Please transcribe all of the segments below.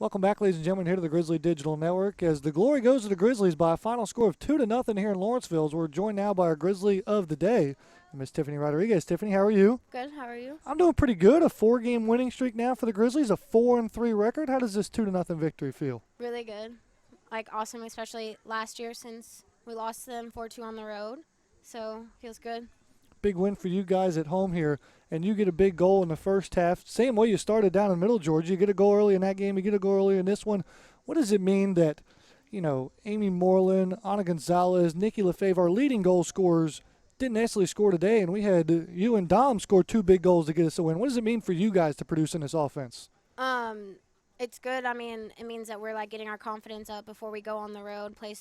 Welcome back, ladies and gentlemen, here to the Grizzly Digital Network. As the glory goes to the Grizzlies by a final score of 2-0 here in Lawrenceville. As we're joined now by our Grizzly of the day, Miss Tiffany Rodriguez. Tiffany, how are you? Good. How are you? I'm doing pretty good. A 4-game winning streak now for the Grizzlies, a 4-3 record. How does this 2-0 victory feel? Really good. Awesome, especially last year since we lost them 4-2 on the road. So, feels good. Big win for you guys at home here, and you get a big goal in the first half. Same way you started down in Middle Georgia. You get a goal early in that game, you get a goal early in this one. What does it mean that, Amy Moreland, Ana Gonzalez, Nikki Lefebvre, our leading goal scorers, didn't necessarily score today, and we had you and Dom score 2 big goals to get us a win? What does it mean for you guys to produce in this offense? It's good. It means that we're getting our confidence up before we go on the road, play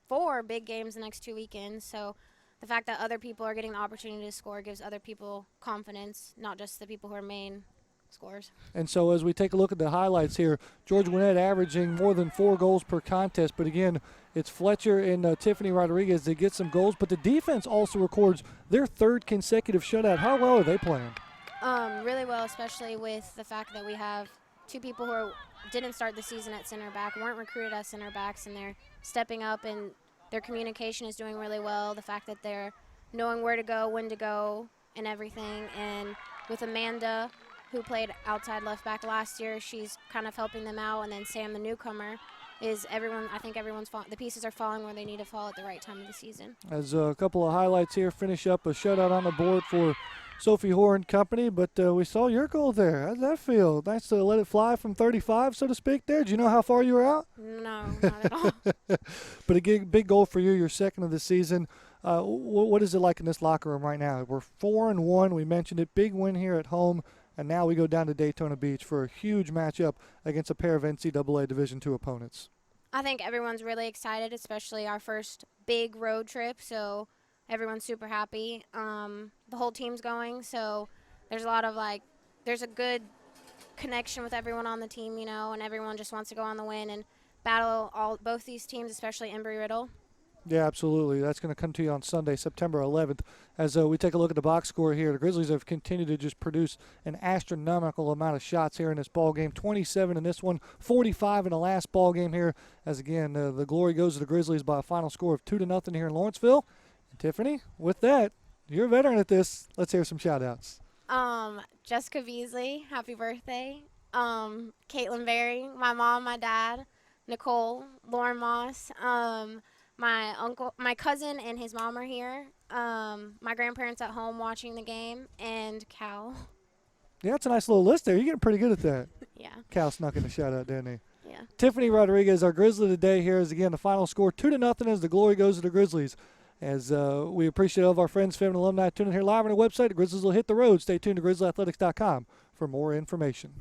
4 big games the next 2 weekends. So the fact that other people are getting the opportunity to score gives other people confidence, not just the people who are main scorers. And so as we take a look at the highlights here, George Gwinnett averaging more than 4 goals per contest. But again, it's Fletcher and Tiffany Rodriguez that get some goals. But the defense also records their 3rd consecutive shutout. How well are they playing? Really well, especially with the fact that we have 2 people who didn't start the season at center back, weren't recruited as center backs, and they're stepping up, and their communication is doing really well. The fact that they're knowing where to go, when to go, and everything. And with Amanda, who played outside left back last year, she's kind of helping them out. And then Sam, the newcomer, the pieces are falling where they need to fall at the right time of the season. As a couple of highlights here, finish up a shutout on the board for Sophie Horn Company, but we saw your goal there. How did that feel? Nice to let it fly from 35, so to speak, there. Did you know how far you were out? No, not at all. But a big goal for you, your 2nd of the season. What is it like in this locker room right now? We're 4-1. We mentioned it. Big win here at home, and now we go down to Daytona Beach for a huge matchup against a pair of NCAA Division II opponents. I think everyone's really excited, especially our first big road trip, so everyone's super happy. The whole team's going, so there's a good connection with everyone on the team, and everyone just wants to go on the win and battle both these teams, especially Embry-Riddle. Yeah, absolutely. That's going to come to you on Sunday, September 11th. As we take a look at the box score here, the Grizzlies have continued to just produce an astronomical amount of shots here in this ball game. 27 in this one, 45 in the last ball game here. As again, the glory goes to the Grizzlies by a final score of 2-0 here in Lawrenceville. And Tiffany, with that, you're a veteran at this. Let's hear some shout-outs. Jessica Beasley, happy birthday. Caitlin Berry, my mom, my dad, Nicole, Lauren Moss, my uncle, my cousin and his mom are here. My grandparents at home watching the game, and Cal. Yeah, that's a nice little list there. You're getting pretty good at that. Yeah. Cal snuck in a shout-out, didn't he? Yeah. Tiffany Rodriguez, our Grizzly today here is, again, the final score 2-0 as the glory goes to the Grizzlies. As we appreciate all of our friends, family, and alumni tuning in here live on our website. The Grizzlies will hit the road. Stay tuned to GrizzlyAthletics.com for more information.